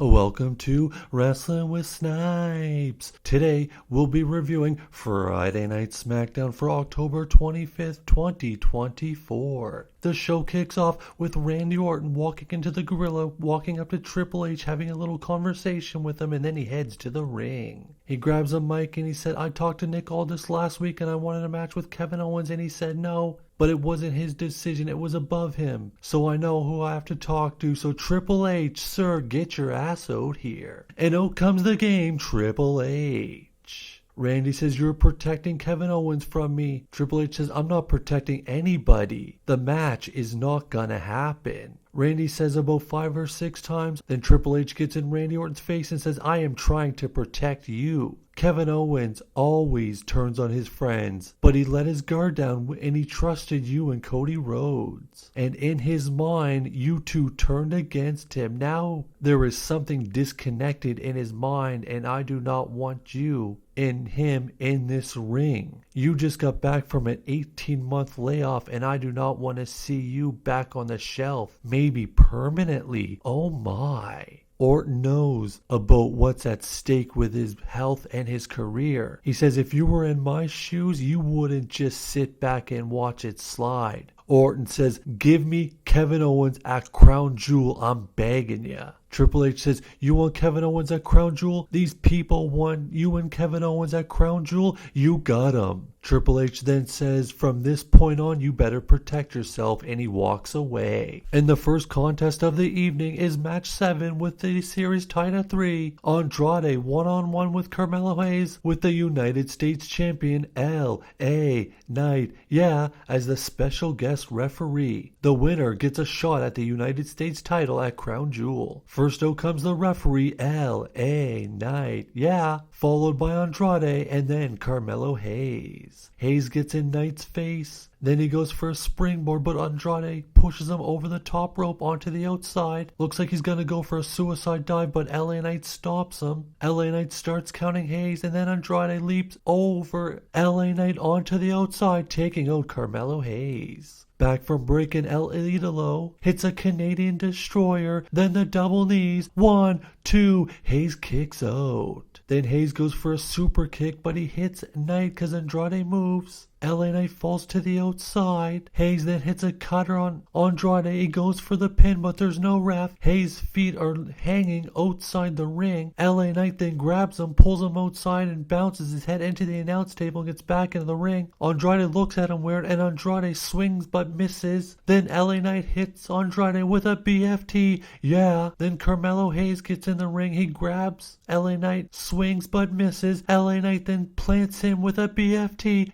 Welcome to Wrestling with Snipes. Today we'll be reviewing Friday Night SmackDown for October 25th, 2024. The show kicks off with Randy Orton walking into the Gorilla, walking up to Triple H, having a little conversation with him, and then he heads to the ring. He grabs a mic and he said, I talked to Nick Aldis last week and I wanted a match with Kevin Owens, and he said no. But it wasn't his decision, it was above him. So I know who I have to talk to. So Triple H, sir, get your ass out here. And out comes the game, Triple H. Randy says, you're protecting Kevin Owens from me. Triple H says, I'm not protecting anybody. The match is not gonna happen. Randy says about 5 or 6 times. Then Triple H gets in Randy Orton's face and says, I am trying to protect you. Kevin Owens always turns on his friends, but he let his guard down and he trusted you and Cody Rhodes. And in his mind, you two turned against him. Now there is something disconnected in his mind, and I do not want you and him in this ring. You just got back from an 18-month layoff, and I do not want to see you back on the shelf, maybe permanently. Oh my. Orton knows about what's at stake with his health and his career. He says, if you were in my shoes, you wouldn't just sit back and watch it slide. Orton says, give me Kevin Owens at Crown Jewel, I'm begging ya. Triple H says, you want Kevin Owens at Crown Jewel? These people want you and Kevin Owens at Crown Jewel? You got 'em. Triple H then says, from this point on, you better protect yourself, and he walks away. And the first contest of the evening is match 7 with the series tied at 3. Andrade one-on-one with Carmelo Hayes with the United States Champion L.A. Knight, as the special guest referee. The winner gets a shot at the United States title at Crown Jewel. First out comes the referee, L.A. Knight, followed by Andrade and then Carmelo Hayes. Hayes gets in Knight's face. Then he goes for a springboard, but Andrade pushes him over the top rope onto the outside. Looks like he's going to go for a suicide dive, but LA Knight stops him. LA Knight starts counting Hayes, and then Andrade leaps over LA Knight onto the outside, taking out Carmelo Hayes. Back from breaking El Idolo, hits a Canadian Destroyer, then the double knees. 1, 2, Hayes kicks out. Then Hayes goes for a super kick, but he hits Knight because Andrade moves. LA Knight falls to the outside. Hayes then hits a cutter on Andrade. He goes for the pin, but there's no ref. Hayes' feet are hanging outside the ring. LA Knight then grabs him, pulls him outside, and bounces his head into the announce table and gets back into the ring. Andrade looks at him weird, and Andrade swings but misses. Then LA Knight hits Andrade with a BFT. Then Carmelo Hayes gets in the ring. He grabs LA Knight, swings but misses. LA Knight then plants him with a BFT.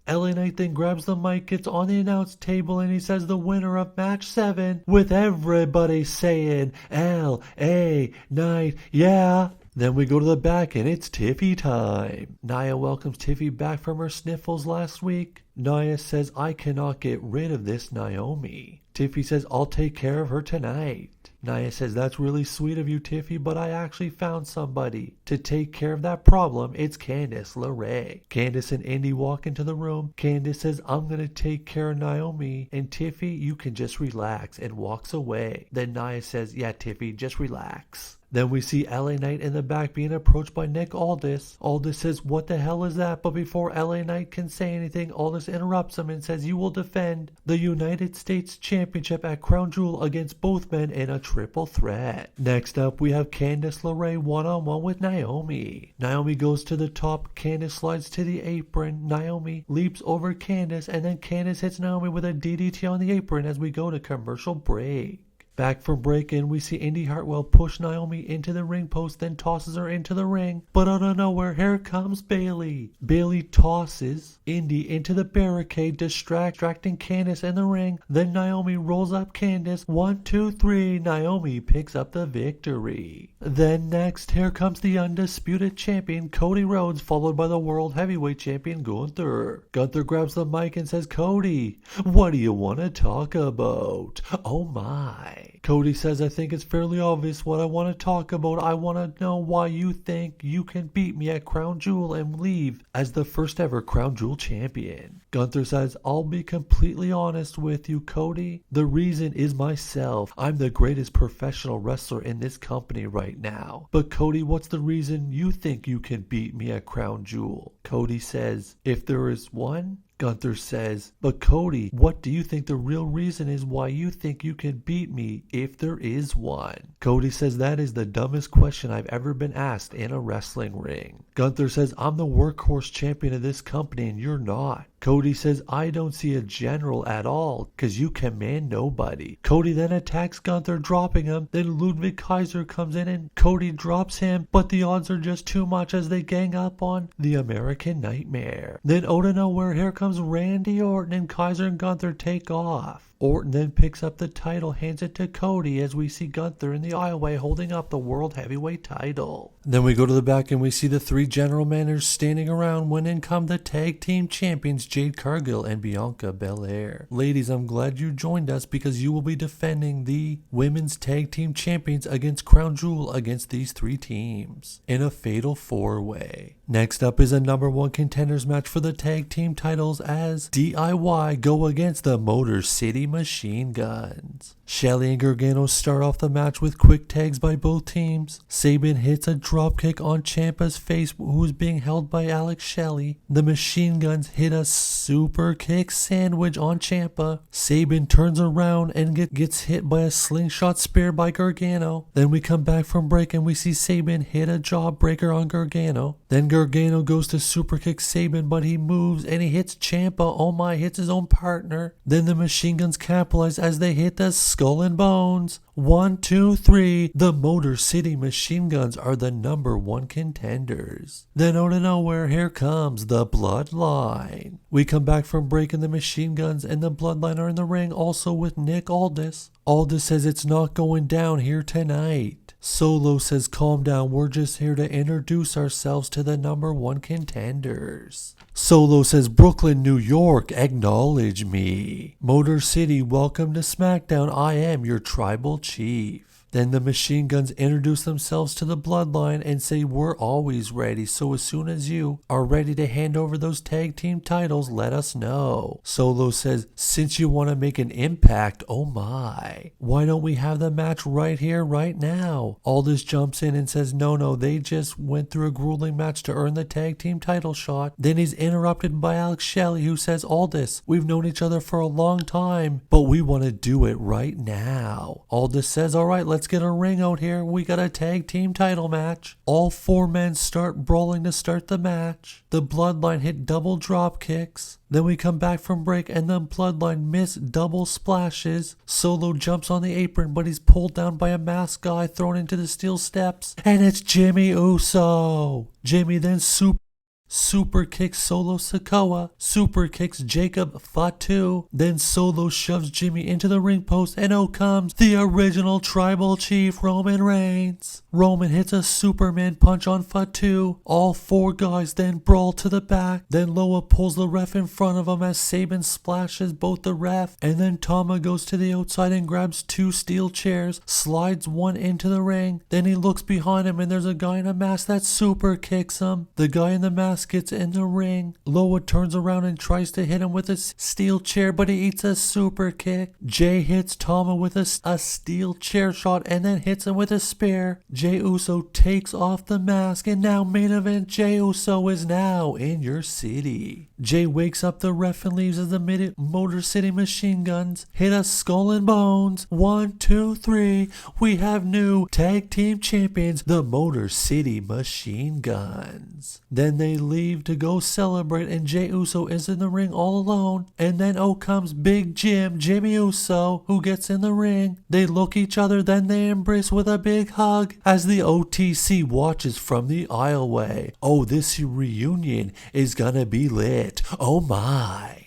LA Knight then grabs the mic, gets on the announce table, and he says the winner of match 7, with everybody saying LA Knight, Then we go to the back and it's Tiffy time. Nia welcomes Tiffy back from her sniffles last week. Nia says, I cannot get rid of this Naomi. Tiffy says, I'll take care of her tonight. Nia says, that's really sweet of you, Tiffy, but I actually found somebody to take care of that problem. It's Candice LeRae. Candice and Indy walk into the room. Candice says, I'm going to take care of Naomi, and Tiffy, you can just relax, and walks away. Then Nia says, Tiffy, just relax. Then we see LA Knight in the back being approached by Nick Aldis. Aldis says, what the hell is that? But before LA Knight can say anything, Aldis interrupts him and says, you will defend the United States Championship at Crown Jewel against both men in a triple threat. Next up, we have Candice LeRae one-on-one with Naomi. Naomi goes to the top. Candice slides to the apron. Naomi leaps over Candice, and then Candice hits Naomi with a DDT on the apron as we go to commercial break. Back from break-in, we see Indy Hartwell push Naomi into the ring post, then tosses her into the ring. But out of nowhere, here comes Bayley. Bayley tosses Indy into the barricade, distracting Candice in the ring. Then Naomi rolls up Candice. 1, 2, 3. Naomi picks up the victory. Then next, here comes the undisputed champion, Cody Rhodes, followed by the World Heavyweight Champion, Gunther. Gunther grabs the mic and says, Cody, what do you want to talk about? Oh my. Cody says, I think it's fairly obvious what I want to talk about. I want to know why you think you can beat me at Crown Jewel and leave as the first ever Crown Jewel champion. Gunther says, I'll be completely honest with you, Cody. The reason is myself. I'm the greatest professional wrestler in this company right now. But Cody, what's the reason you think you can beat me at Crown Jewel? Cody says, if there is one. Gunther says, but Cody, what do you think the real reason is why you think you can beat me if there is one? Cody says, that is the dumbest question I've ever been asked in a wrestling ring. Gunther says, I'm the workhorse champion of this company and you're not. Cody says, I don't see a general at all, cause you command nobody. Cody then attacks Gunther, dropping him. Then Ludwig Kaiser comes in and Cody drops him, but the odds are just too much as they gang up on the American Nightmare. Then out of nowhere, here comes Randy Orton and Kaiser and Gunther take off. Orton then picks up the title, hands it to Cody as we see Gunther in the aisleway holding up the World Heavyweight title. Then we go to the back and we see the three general managers standing around when in come the tag team champions Jade Cargill and Bianca Belair. Ladies, I'm glad you joined us because you will be defending the women's tag team champions against Crown Jewel against these three teams in a fatal four-way. Next up is a number one contenders match for the tag team titles as DIY go against the Motor City Machine Guns. Shelley and Gargano start off the match with quick tags by both teams. Sabin hits a dropkick on Ciampa's face, who is being held by Alex Shelley. The Machine Guns hit a super kick sandwich on Ciampa. Sabin turns around and gets hit by a slingshot spear by Gargano. Then we come back from break and we see Sabin hit a jawbreaker on Gargano. Then Gargano goes to super kick Sabin, but he moves and he hits Ciampa. Oh my, hits his own partner. Then the Machine Guns capitalize as they hit the Skull and Bones. 1, 2, 3. The Motor City Machine Guns are the number one contenders. Then out of nowhere, here comes the Bloodline. We come back from breaking the Machine Guns and the Bloodline are in the ring also with Nick Aldis. Aldis says it's not going down here tonight. Solo says calm down, we're just here to introduce ourselves to the number one contenders. Solo says Brooklyn, New York, acknowledge me. Motor City, welcome to SmackDown, I am your tribal chief. Then the Machine Guns introduce themselves to the Bloodline and say we're always ready, so as soon as you are ready to hand over those tag team titles, let us know. Solo says, since you want to make an impact, oh my, why don't we have the match right here, right now? Aldis jumps in and says no, they just went through a grueling match to earn the tag team title shot. Then he's interrupted by Alex Shelley, who says, Aldis, we've known each other for a long time, but we want to do it right now. Aldis says, alright, let's get a ring out here. We got a tag team title match. All four men start brawling to start the match. The Bloodline hit double drop kicks. Then we come back from break and the Bloodline miss double splashes. Solo jumps on the apron, but he's pulled down by a masked guy thrown into the steel steps. And it's Jimmy Uso. Jimmy then super kicks Solo Sikoa, super kicks Jacob Fatu, then Solo shoves Jimmy into the ring post and out comes the original tribal chief Roman Reigns. Roman hits a Superman punch on Fatu. All four guys then brawl to the back. Then Loa pulls the ref in front of him as Sabin splashes both the ref, and then Tama goes to the outside and grabs two steel chairs, slides one into the ring. Then he looks behind him and there's a guy in a mask that super kicks him. The guy in the mask gets in the ring. Loa turns around and tries to hit him with a steel chair, but he eats a super kick. Jay hits Tama with a steel chair shot and then hits him with a spear. Jay Uso takes off the mask and now main event Jay Uso is now in your city. Jay wakes up the ref and leaves as the Motor City Machine Guns hit a Skull and Bones. 1, 2, 3. We have new tag team champions, the Motor City Machine Guns. Then they leave to go celebrate and Jay Uso is in the ring all alone. And then out comes Big Jimmy Uso, who gets in the ring. They look each other, then they embrace with a big hug as the OTC watches from the aisleway. Oh, this reunion is gonna be lit. Oh my.